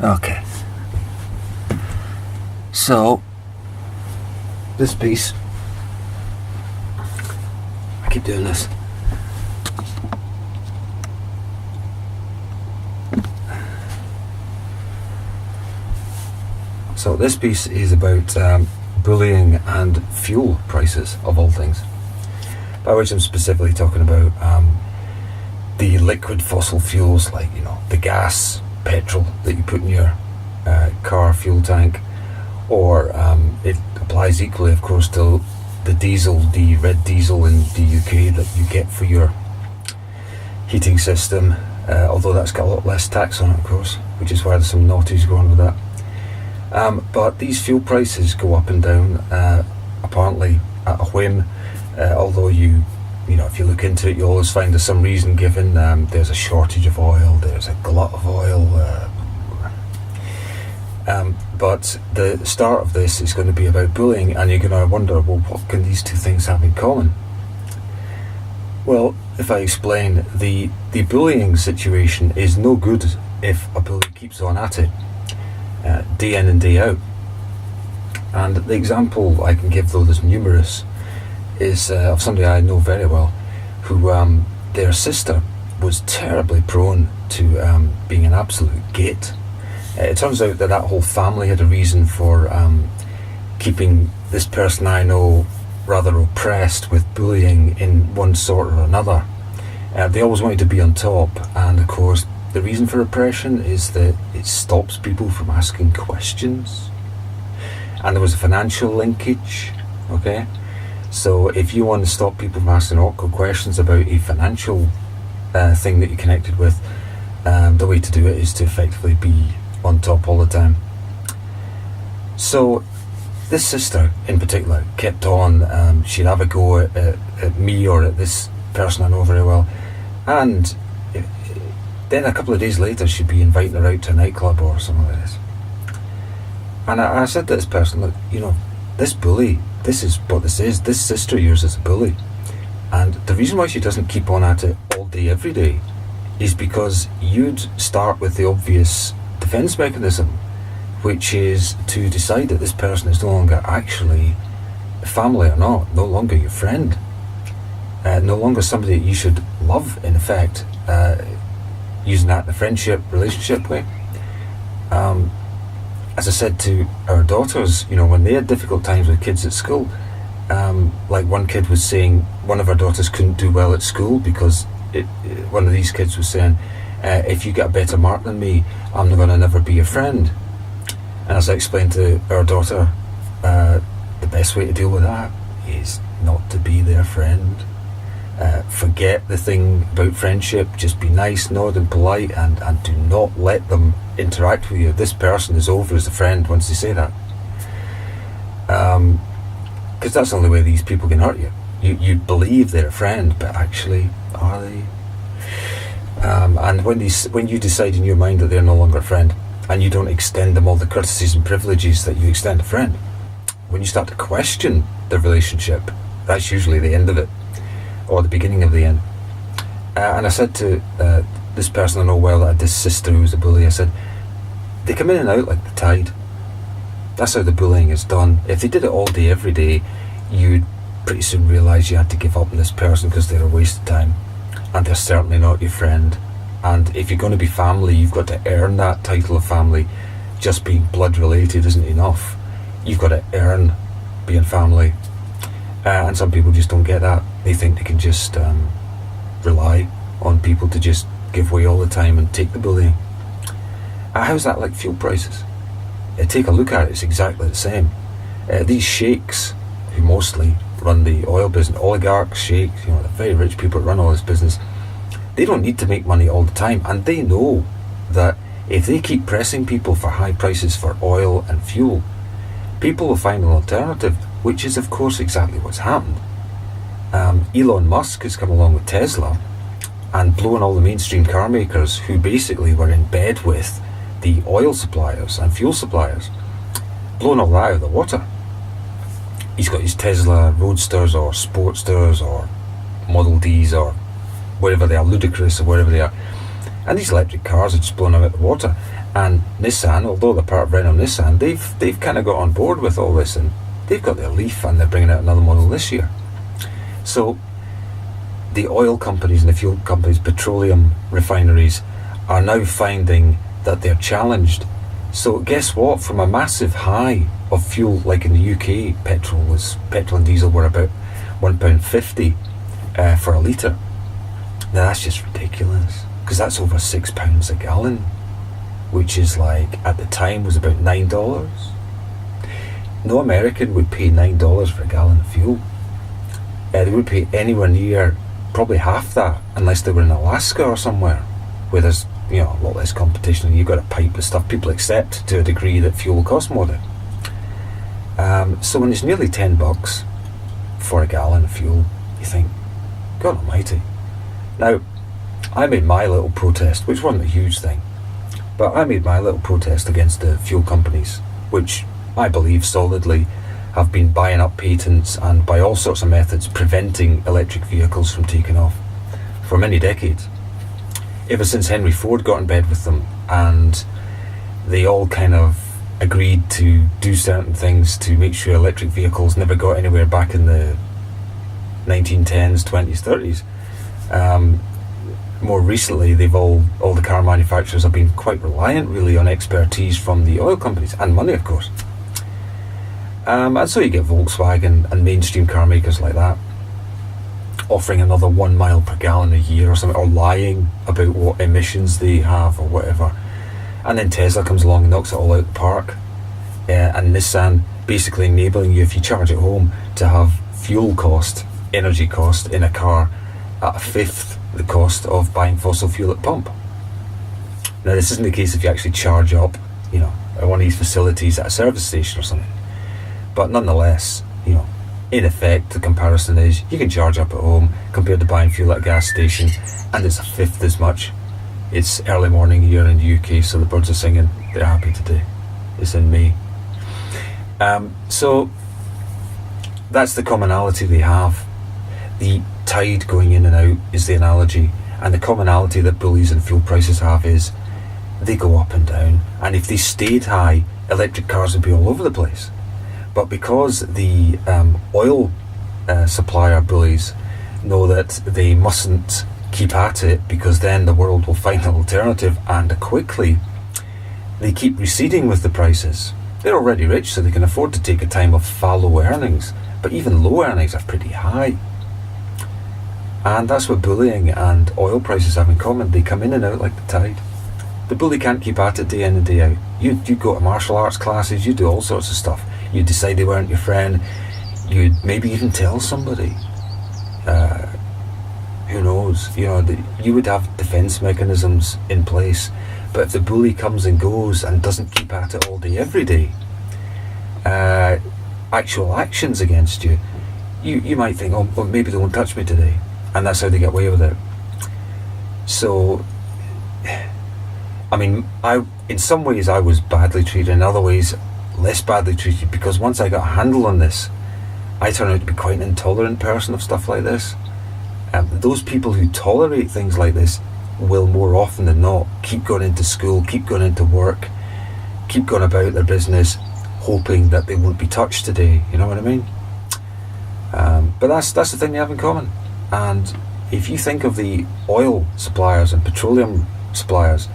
Okay. So, this piece, I keep doing this. So this piece is about bullying and fuel prices, of all things. By which I'm specifically talking about the liquid fossil fuels, like, you know, the gas, petrol that you put in your car fuel tank, or it applies equally, of course, to the diesel, the red diesel in the UK that you get for your heating system, although that's got a lot less tax on it, of course, which is why there's some naughties going with that. But these fuel prices go up and down, apparently at a whim, although you know, if you look into it, you always find there's some reason given. There's a shortage of oil, there's a glut of oil, but the start of this is going to be about bullying, and you're going to wonder, well, what can these two things have in common? Well, if I explain, the bullying situation is no good if a bully keeps on at it, day in and day out. And the example I can give, though there's numerous, is of somebody I know very well, who their sister was terribly prone to being an absolute git. It turns out that whole family had a reason for keeping this person I know rather oppressed with bullying in one sort or another. They always wanted to be on top, and of course the reason for oppression is that it stops people from asking questions. And there was a financial linkage, okay? So if you want to stop people from asking awkward questions about a financial thing that you're connected with, the way to do it is to effectively be on top all the time. So this sister in particular kept on, she'd have a go at me or at this person I know very well, and then a couple of days later she'd be inviting her out to a nightclub or something like this. And I said to this person, look, you know, this bully, this is what this is. This sister of yours is a bully. And the reason why she doesn't keep on at it all day, every day, is because you'd start with the obvious defense mechanism, which is to decide that this person is no longer actually family or not, no longer your friend, no longer somebody that you should love, in effect, using that in a friendship, relationship way. As I said to our daughters, you know, when they had difficult times with kids at school, like one kid was saying one of our daughters couldn't do well at school because one of these kids was saying, if you get a better mark than me, I'm not going to never be your friend. And as I explained to our daughter, the best way to deal with that is not to be their friend. Forget the thing about friendship, just be nice, nod and polite, and do not let them interact with you. This person is over as a friend once they say that. Because that's the only way these people can hurt you. You believe they're a friend, but actually, are they? And when you decide in your mind that they're no longer a friend, and you don't extend them all the courtesies and privileges that you extend a friend, when you start to question the relationship, that's usually the end of it, or the beginning of the end. And I said to this person I know well, that had this sister who was a bully, I said, they come in and out like the tide. That's how the bullying is done. If they did it all day, every day, you'd pretty soon realise you had to give up on this person because they're a waste of time, and they're certainly not your friend. And if you're going to be family, you've got to earn that title of family. Just being blood related isn't enough. You've got to earn being family. And some people just don't get that. They think they can just rely on people to just give way all the time and take the bullying. How's that like fuel prices? Take a look at it, it's exactly the same. These sheikhs, who mostly run the oil business, oligarchs, sheikhs, you know, the very rich people that run all this business, they don't need to make money all the time, and they know that if they keep pressing people for high prices for oil and fuel, people will find an alternative, which is of course exactly what's happened. Elon Musk has come along with Tesla and blown all the mainstream car makers who basically were in bed with the oil suppliers and fuel suppliers, blown all that out of the water. He's got his Tesla Roadsters or Sportsters or Model Ds or wherever they are, Ludicrous or wherever they are, And these electric cars are just blown out of the water. And Nissan, although they're part of Renault Nissan, they've kind of got on board with all this, and they've got their Leaf, and they're bringing out another model this year. So the oil companies and the fuel companies, petroleum refineries, are now finding that they're challenged. So guess what? From a massive high of fuel, like in the UK, petrol and diesel were about £1.50 for a litre. Now that's just ridiculous, because that's over £6 a gallon, which is like, at the time, was about $9. No American would pay $9 for a gallon of fuel. They would pay anywhere near probably half that, unless they were in Alaska or somewhere where there's a lot less competition, and you've got to pipe the stuff people accept to a degree that fuel will cost more than. So when it's nearly $10 for a gallon of fuel, you think, God almighty. Now, I made my little protest, which wasn't a huge thing, but I made my little protest against the fuel companies, which I believe solidly have been buying up patents and by all sorts of methods preventing electric vehicles from taking off for many decades. Ever since Henry Ford got in bed with them, and they all kind of agreed to do certain things to make sure electric vehicles never got anywhere back in the 1910s, 20s, 30s. More recently, all the car manufacturers have been quite reliant really on expertise from the oil companies, and money of course. And so you get Volkswagen and mainstream car makers like that offering another 1 mile per gallon a year or something, or lying about what emissions they have or whatever. And then Tesla comes along and knocks it all out of the park. And Nissan basically enabling you, if you charge at home, to have fuel cost, energy cost in a car at a fifth the cost of buying fossil fuel at pump. Now this isn't the case if you actually charge up, at one of these facilities at a service station or something. But nonetheless, in effect, the comparison is you can charge up at home compared to buying fuel at a gas station, and it's a fifth as much. It's early morning here in the UK, so the birds are singing. They're happy today. It's in May. So that's the commonality they have. The tide going in and out is the analogy, and the commonality that bullies and fuel prices have is they go up and down, and if they stayed high, electric cars would be all over the place. But because the oil supplier bullies know that they mustn't keep at it, because then the world will find an alternative, and quickly, they keep receding with the prices. They're already rich, so they can afford to take a time of fallow earnings, but even low earnings are pretty high. And that's what bullying and oil prices have in common. They come in and out like the tide. The bully can't keep at it day in and day out. You go to martial arts classes, you do all sorts of stuff. You decide they weren't your friend, you'd maybe even tell somebody. Who knows? You would have defense mechanisms in place. But if the bully comes and goes and doesn't keep at it all day, every day, actual actions against you, you might think, oh, well, maybe they won't touch me today. And that's how they get away with it. So, I mean, in some ways I was badly treated, in other ways less badly treated, because once I got a handle on this, I turned out to be quite an intolerant person of stuff like this. Those people who tolerate things like this will more often than not keep going into school, keep going into work, keep going about their business, hoping that they won't be touched today, you know what I mean? But that's the thing they have in common. And if you think of the oil suppliers and petroleum suppliers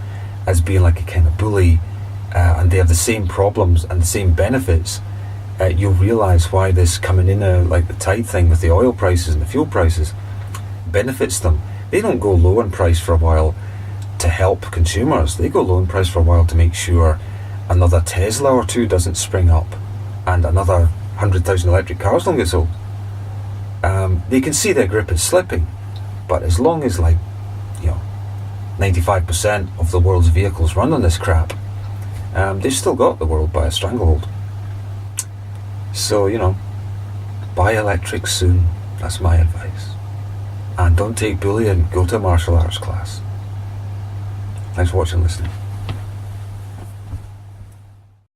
as being like a kind of bully, and they have the same problems and the same benefits, you'll realise why this coming in like the tide thing with the oil prices and the fuel prices benefits them. They don't go low in price for a while to help consumers. They go low in price for a while to make sure another Tesla or two doesn't spring up and another 100,000 electric cars don't get sold. They can see their grip is slipping, but as long as 95% of the world's vehicles run on this crap, they've still got the world by a stranglehold. So, buy electric soon. That's my advice. And don't take bullying, go to a martial arts class. Thanks for watching and listening.